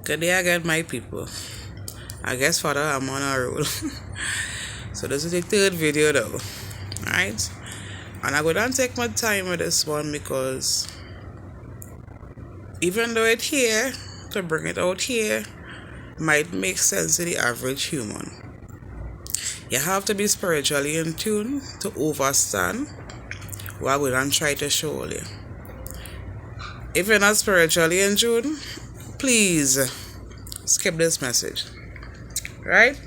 Good day again, my people. I guess Father, I'm on a roll. So this is the third video though, right? And I'm gonna take my time with this one because even though it's here, to bring it out here might make sense to the average human. You have to be spiritually in tune to understand what we're gonna try to show you. If you're not spiritually in tune, please skip this message, right?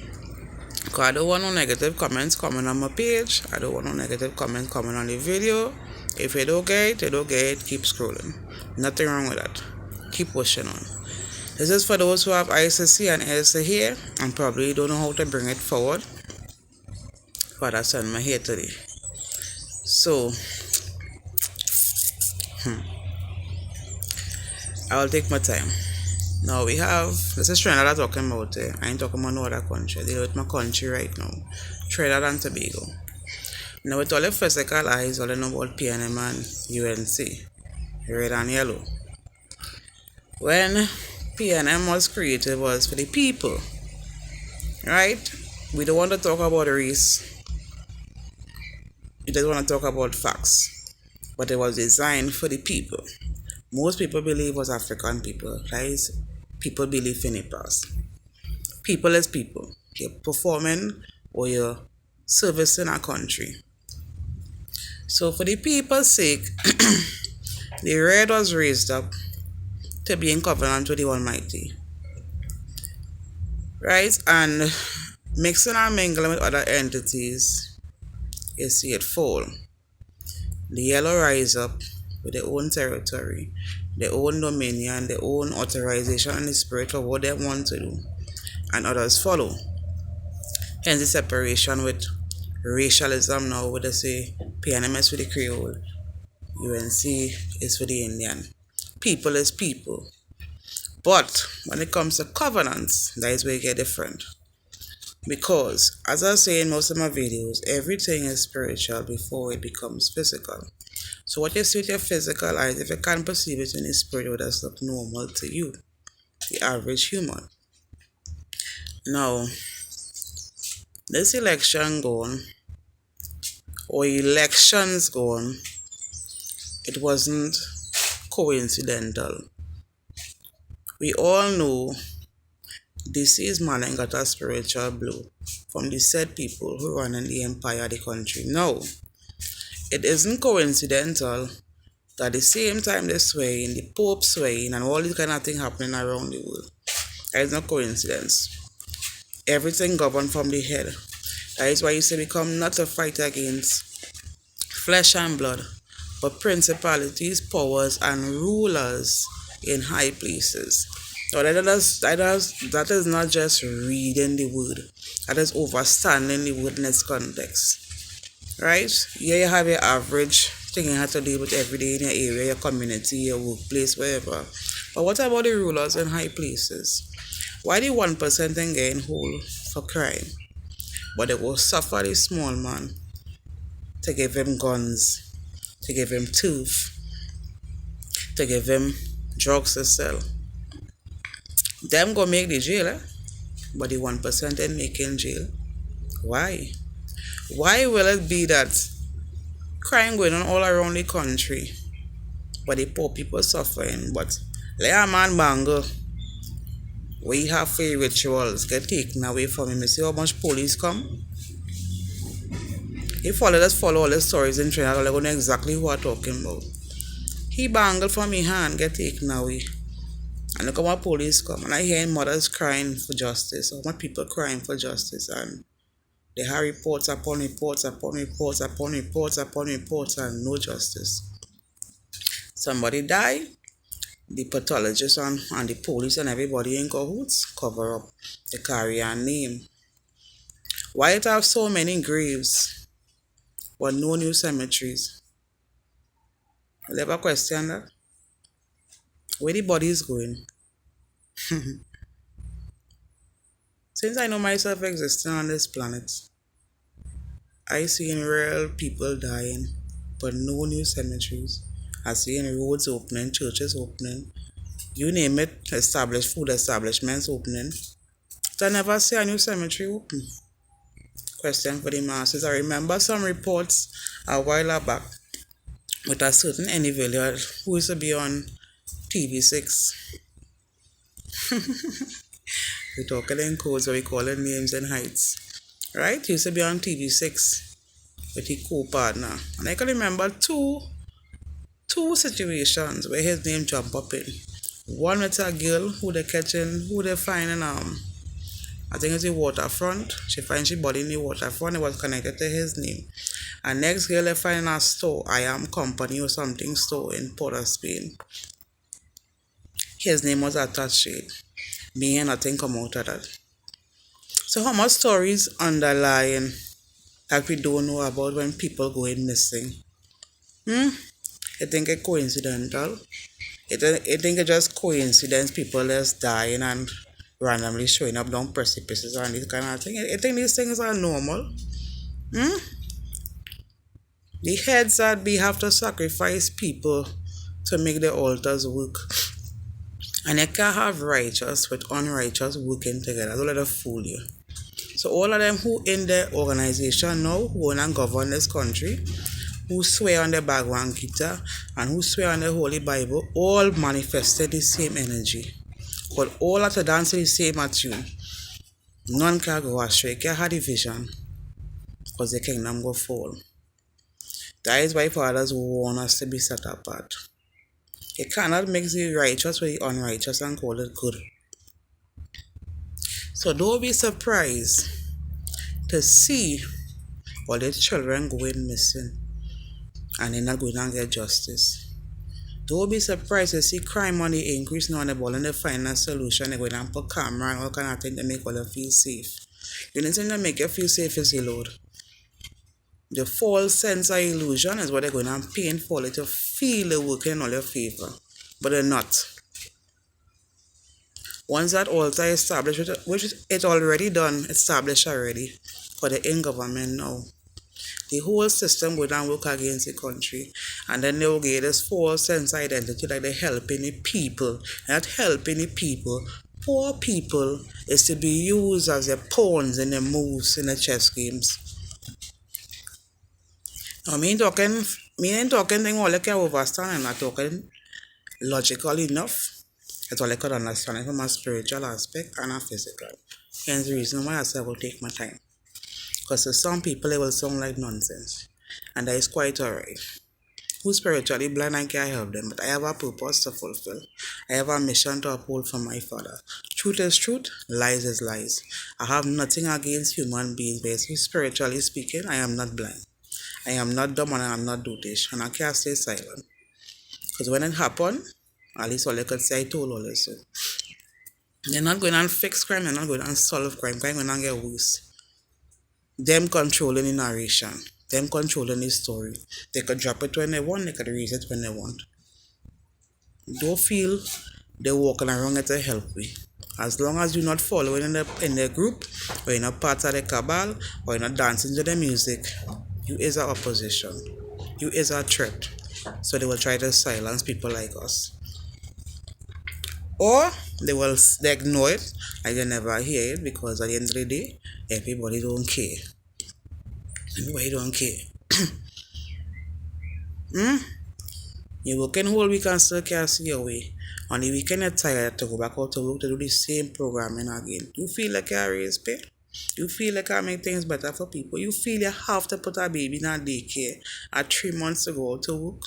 Because I don't want no negative comments coming on my page. I don't want no negative comments coming on the video. If you don't get it, you don't get it. Keep scrolling. Nothing wrong with that. Keep pushing on. This is for those who have eyes to see and ears to hear and probably don't know how to bring it forward. But I send my here today. So, I will take my time. Now we have, this is Trinidad I'm talking about. I ain't talking about no other country. I deal with my country right now. Trinidad and Tobago. Now with all the physical eyes, all I know about PNM and UNC, red and yellow. When PNM was created was for the people, right? We don't want to talk about race. We just want to talk about facts. But it was designed for the people. Most people believe it was African people, right? People believe in the past. People is people. You're performing or you're servicing a country. So for the people's sake, the red was raised up to be in covenant with the Almighty. Right? And mixing and mingling with other entities, you see it fall. The yellow rise up with their own territory, their own dominion, their own authorization and the spirit of what they want to do. And others follow. Hence the separation with racialism now, where they say PNM is for the Creole, UNC is for the Indian. People is people. But when it comes to covenants, that is where you get different. Because, as I say in most of my videos, everything is spiritual before it becomes physical. So what you see with your physical eyes, if you can't perceive it in the spirit, it would just look normal to you, the average human. Now, this election gone, or elections gone, it wasn't coincidental. We all know deceased man got a spiritual blow from the said people who run in the empire of the country. No, it isn't coincidental that the same time they're swaying, the Pope swaying, and all this kind of thing happening around the world. That is no coincidence. Everything governed from the head. That is why you say we come not to fight against flesh and blood, but principalities, powers, and rulers in high places. So that is not just reading the word. That is understanding the word in its context. Right? Here you have your average thing you have to deal with every day in your area, your community, your workplace, wherever. But what about the rulers in high places? Why the 1% then getting hold for crime? But they will suffer the small man to give him guns, to give him tooth, to give him drugs to sell. Them go make the jail, but the 1% ain't making jail. Why? Why will it be that crime going on all around the country, but the poor people suffering, but let a man bangle, we have free rituals get taken away from him. You see how much police come? If all just follow all the stories in Trinidad, they're going to know exactly who I'm talking about. He bangled from his hand, get taken away. And look how much police come. And I hear mothers crying for justice, or much people crying for justice. And they have reports upon reports upon reports upon reports upon reports and no justice. Somebody die, the pathologist and the police and everybody in cahoots cover up the carrier name. Why it have so many graves but no new cemeteries? You ever question that? Where the body is going? Since I know myself existing on this planet, I seen real people dying, but no new cemeteries. I seen roads opening, churches opening, You name it, established food establishments opening. I never see a new cemetery open. Question for the masses. I remember some reports a while back with a certain individual who used to be on TV6. We talking in codes, so we calling names and heights. Right? He used to be on TV6 with his co-partner. And I can remember two situations where his name jumped up in. One with a girl who they finding I think it's the waterfront. She finds she body in the waterfront. It was connected to his name. And next girl they find in a store, I Am Company or something store in Port of Spain. His name was attached to it. Me and nothing come out of that. So how much stories underlying that we don't know about when people going missing? I think it's coincidental. I think it's just coincidence, people just dying and randomly showing up down precipices and this kind of thing. I think these things are normal. The heads that we have to sacrifice people to make the altars work. And you can't have righteous with unrighteous working together. Don't let them fool you. So all of them who in the organization now, who want to govern this country, who swear on the Bhagwan Gita and who swear on the Holy Bible, all manifested the same energy. But all have to dance to the same tune. None can go astray. Can't have the vision because the kingdom go fall. That is why fathers want us to be set apart. You cannot mix the righteous with the unrighteous and call it good. So don't be surprised to see all the children going missing and they're not going to get justice. Don't be surprised to see crime on the increase now on the ball and they find a solution. They're going to put camera and all kind of thing to make all them feel safe. You need to make you feel safe is the Lord. The false sense of illusion is what they're going to paint for you to feel it working in all your favor. But they're not. Once that altar is established, which it's already done, established already, for the in government now, the whole system will then work against the country. And then they will get this false sense of identity like they're helping the people. Not helping the people. Poor people is to be used as their pawns in the moves in the chess games. Now, me ain't talking thing all I can overstand. I'm not talking logical enough. That's all I could understand from a spiritual aspect and a physical. Hence the reason why I said I will take my time. Because to some people it will sound like nonsense. And that is quite alright. Who's spiritually blind, I can't help them. But I have a purpose to fulfill. I have a mission to uphold from my Father. Truth is truth, lies is lies. I have nothing against human beings, but spiritually speaking, I am not blind. I am not dumb and I am not dotish. And I can't stay silent. Because when it happened, at least all I could say, I told all this. So they're not going to fix crime, they're not going to solve crime. Crime going to get worse. Them controlling the narration, them controlling the story. They could drop it when they want, they could erase it when they want. Don't feel they're walking around to help me. As long as you're not following in the group, or you're not part of the cabal, or you're not dancing to the music, you is an opposition. You is a threat. So they will try to silence people like us. Or they ignore it and they never hear it because at the end of the day, everybody don't care. Everybody don't care. You working whole week and still can't see your way. On the weekend you're tired to go back out to work to do the same programming again. You feel like you raise pay. You feel like I make things better for people. You feel you have to put a baby in a daycare at 3 months to go out to work.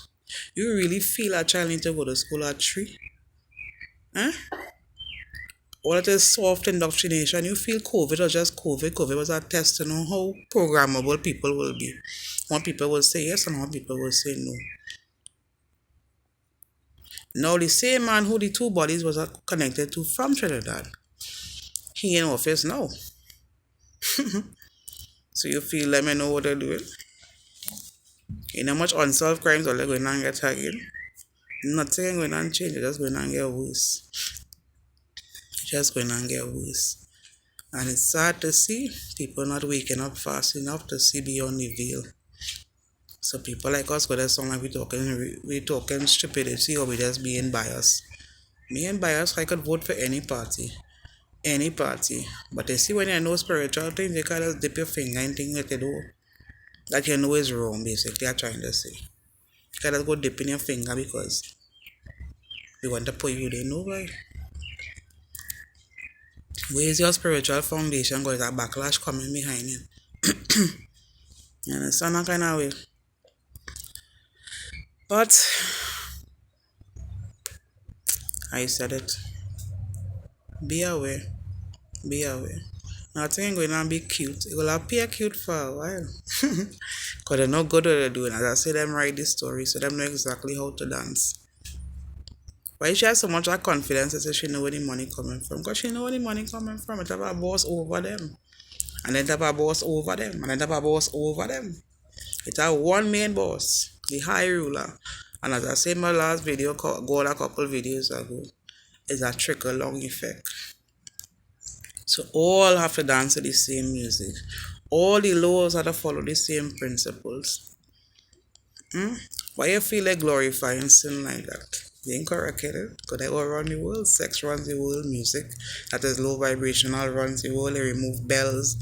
You really feel a child need to go to school at 3? Huh? All it is soft indoctrination. You feel COVID was just COVID. COVID was a test to know how programmable people will be. One people will say yes and one people will say no. Now the same man who the two bodies was connected to from Trinidad, he in office now. So you feel let me know what they're doing. You know much unsolved crimes are going to get again. Nothing going to change, it's just going to get worse. Just going to get worse. And it's sad to see people not waking up fast enough to see beyond the veil. So people like us, whether sound like we talking stupidity or we just being biased. Me and bias, I could vote for any party. Any party. But you see, when you know spiritual things, you can just dip your finger in things that you do. That you know is wrong, basically, I'm trying to say. You can just go dip in your finger because they want to put you there. No, right? Where is your spiritual foundation? Because a backlash coming behind you. You understand that kind of way? But I said it. Be aware. Be aware. Nothing ain't going to be cute. It will appear cute for a while. Because they know good what they're doing. As I say, them write this story, so them know exactly how to dance. Why she has so much of confidence that she know where the money coming from? Because she know where the money coming from. It have a boss over them. And then have a boss over them. And then have a boss over them. It have one main boss. The high ruler. And as I said in my last video, go a couple videos ago, it's a trickle long effect. So all have to dance to the same music. All the laws have to follow the same principles. Why you feel like glorifying sin like that? You ain't correct, because they all run the world. Sex runs the world. Music that is low vibrational runs the world. They remove bells.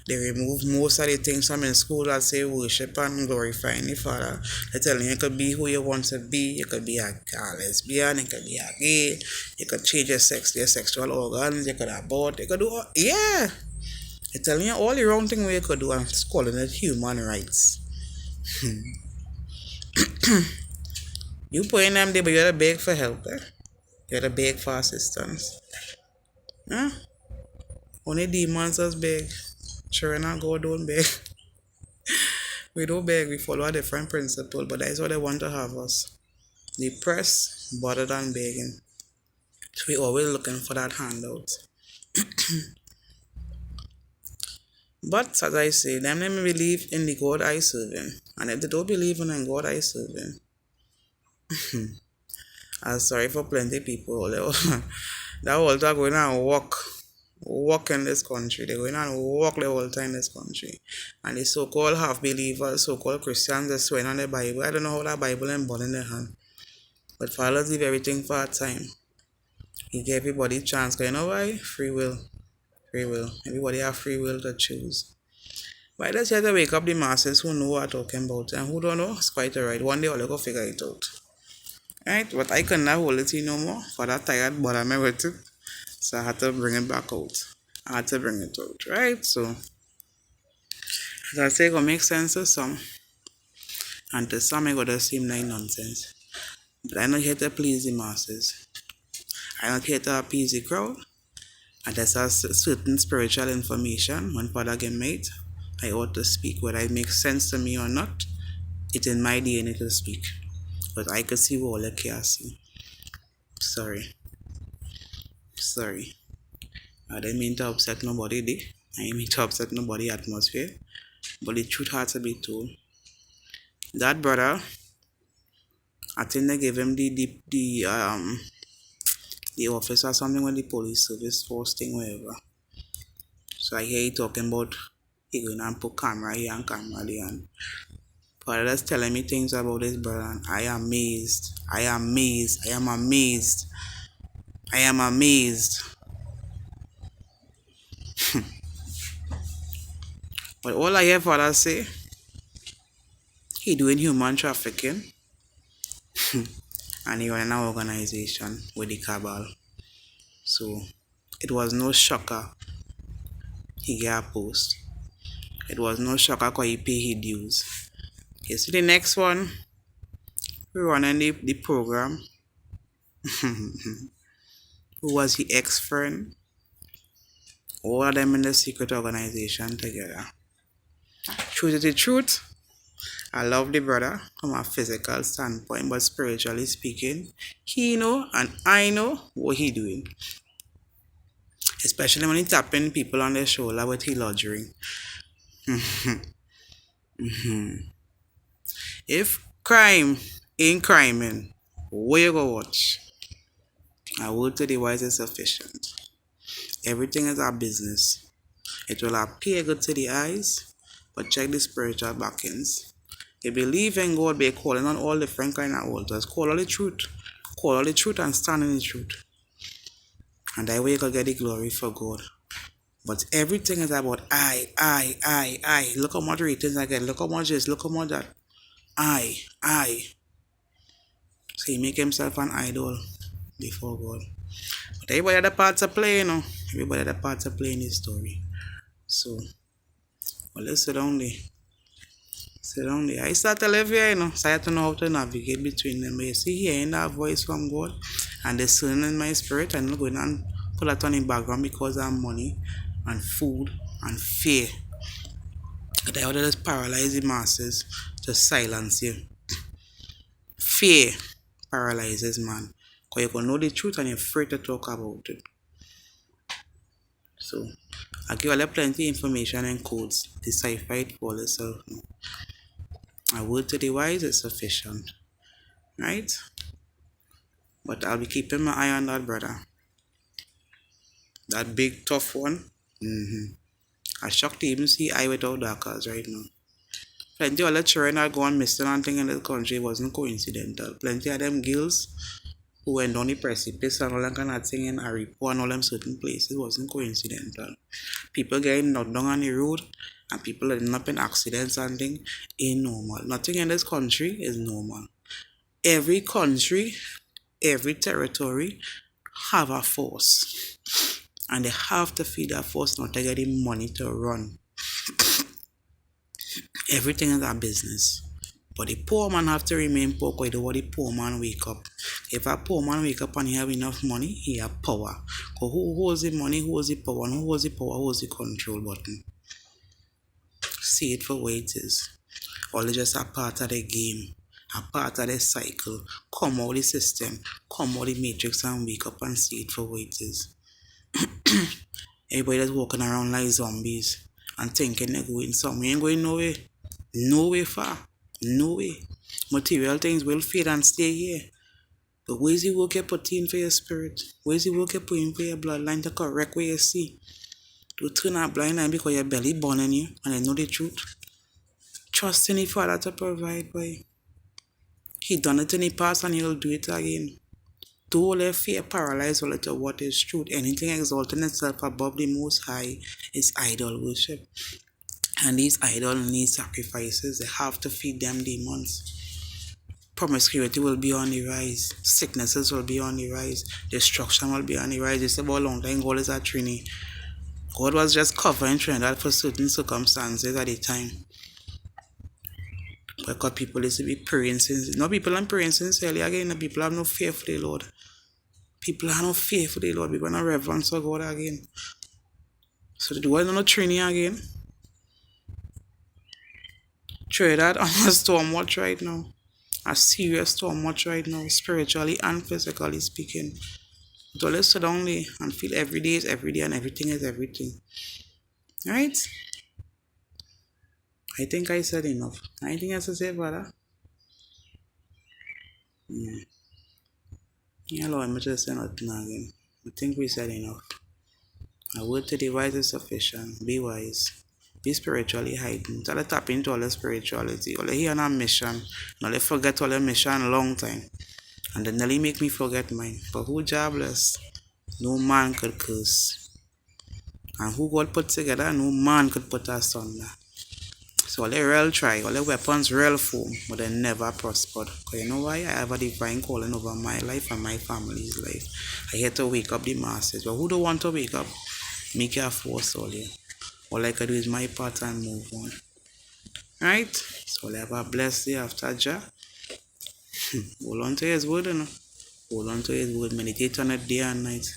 They remove most of the things from in school that say worship and glorifying the Father. They tell you could be who you want to be. You could be a lesbian. You could be a gay. You could change your sexual organs. You could abort. You could do all. Yeah. They tell you all the wrong thing you could do and it's calling it human rights. You putting them there, but you gotta beg for help, eh? You gotta beg for assistance. Huh? Only demons us beg. Sure enough, God don't beg. We don't beg, we follow a different principle, but that is what they want to have us. They press better than begging. So we always looking for that handout. But as I say, them let me believe in the God I serve in. And if they don't believe in the God I serve in, I'm sorry for plenty people. That whole time going and walk in this country. They're going and walk the whole time in this country. And the so-called half-believers, so-called Christians, they're swearing on the Bible. I don't know how that Bible is born in their hand. But Father leave everything for a time. He gave everybody a chance. Because you know why? Free will. Free will. Everybody have free will to choose. But let's have to wake up the masses who know what I'm talking about. And who don't know, it's quite alright. One day I'll go figure it out. Right? But I cannot hold it in no more. For that tired, but I'm with it. So I had to bring it back out. I had to bring it out. Right? So, as I say, it will make sense to some. And to some, it will just seem like nonsense. But I'm not here to please the masses. I'm not here to appease the crowd. And there's a certain spiritual information when Father get made. I ought to speak. Whether it makes sense to me or not, it's in my DNA to speak. But I could see what all I can't see. Sorry. I didn't mean to upset nobody day. I didn't mean to upset nobody atmosphere. But the truth had to be told. That brother, I think they gave him the office or something with the police service force thing, whatever. So I hear he talking about he going and put camera here and camera there. And Father is telling me things about this brother, and I am amazed. But all I hear Father say, he doing human trafficking and he running an organization with the cabal. So it was no shocker he get a post. It was no shocker because he pay his dues. You see the next one? We running the program. Who was his ex-friend? All of them in the secret organization together. Truth is the truth. I love the brother from a physical standpoint, but spiritually speaking, he know and I know what he doing. Especially when he tapping people on the shoulder with his luxury. If crime ain't criming, where you go watch? A word to the wise is sufficient. Everything is our business. It will appear good to the eyes, but check the spiritual backings. You believe in God by calling on all different kind of altars. Call all the truth. Call all the truth and stand in the truth. And that way you can get the glory for God. But everything is about I. Look how much ratings I get. Look how much this. Look how much that. I. So he make himself an idol before God. But everybody had a part to play, you know. Everybody had a part to play in this story. So, well, let's sit down there. Sit down there. I start to live here, you know. So I have to know how to navigate between them. But you see, hearing that voice from God and discerning in my spirit, I'm not going and put that on in background because of money and food and fear. But I order just paralyze the masses to silence you. Fear paralyzes man. Because you can know the truth and you're afraid to talk about it. So, I give you plenty of information and codes. Decipher it for yourself. A word to the wise is sufficient. Right? But I'll be keeping my eye on that brother. That big tough one. I shocked to even see eye without darkers right now. Plenty of the children that go on missing and thing in this country wasn't coincidental. Plenty of them girls who went down the precipice and all that kind of thing in Aripo and all them certain places wasn't coincidental. People getting knocked down on the road and people ending up in accidents and thing ain't normal. Nothing in this country is normal. Every country, every territory have a force. And they have to feed that force not to get the money to run. Everything is a business. But the poor man have to remain poor because the poor man wake up. If a poor man wake up and he have enough money, he have power. Because who holds the money, who holds the power, and who holds the power, holds the control button. See it for what it is. All is just a part of the game, a part of the cycle. Come out the system, come out the matrix and wake up and see it for what it is. Everybody that's walking around like zombies and thinking they're going somewhere. Ain't going nowhere. Nowhere far. No way. Material things will fade and stay here. But where's the work you put in for your spirit? Where's the work you put in for your bloodline to correct what you see? To turn a blind eye because your belly born in you and you know the truth. Trust in the Father to provide, boy. He done it in the past and he'll do it again. Don't let fear paralyze all to what is truth. Anything exalting itself above the Most High is idol worship. And these idols need sacrifices. They have to feed them demons. Promiscuity will be on the rise. Sicknesses will be on the rise. Destruction will be on the rise. It's about a long time God is at Trinity. God was just covering Trinidad for certain circumstances at the time. Because people used to be praying since. No people are praying sincerely again. People have no fear for the Lord. People have no fear for the Lord. People have no reverence for God again. So the world is not Trinity again. Trinidad on a storm watch right now. A serious storm watch right now, spiritually and physically speaking. So let's sit down there and feel every day is every day and everything is everything. Alright? I think I said enough. Anything else to say, brother? Yeah, Lord, I'm just saying nothing again. I think we said enough. A word to the wise is sufficient. Be wise. Be spiritually heightened. Try to tap into all the spirituality. All here on a mission. Now let's forget all the mission a long time. And then nearly make me forget mine. But who jobless? No man could curse. And who God put together, no man could put asunder. So all the real try, all the weapons real form, but they never prospered. Because you know why? I have a divine calling over my life and my family's life. I here to wake up the masses. But who don't want to wake up? Make your force all here. All I can do is my part and move on. Right? So I'll have a blessed day after Jah. Hold on to his word, you know. Hold on to his word. Meditate on it day and night.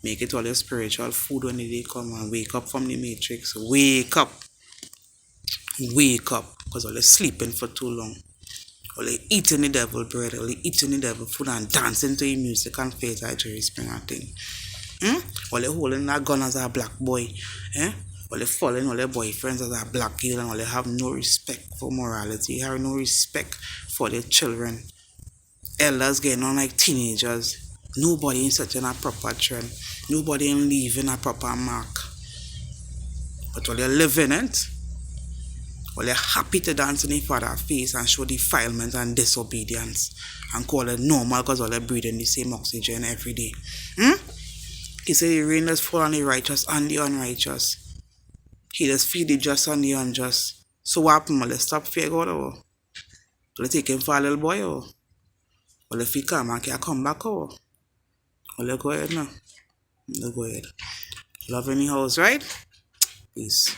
Make it all your spiritual food when the day come and wake up from the matrix. Wake up. Wake up. Because all you're sleeping for too long. All you're eating the devil bread. All you're eating the devil food and dancing to your music and face like Jerry Springer thing. All you're holding that gun as a black boy. All you're following all your boyfriends as a black girl and all you have no respect for morality. You have no respect for the children. Elders getting on like teenagers. Nobody in setting a proper trend. Nobody in leaving a proper mark. But while you're living it, while you're happy to dance in the Father's face and show defilement and disobedience and call it normal because all you're breathing the same oxygen every day. He said the rain does fall on the righteous and the unrighteous. He does feed the just and the unjust. So what happen? Will they stop fear God or? Will they take him for a little boy or? Will if he come and can come back or? Will they go ahead now? They go ahead. Love in the house, right? Peace.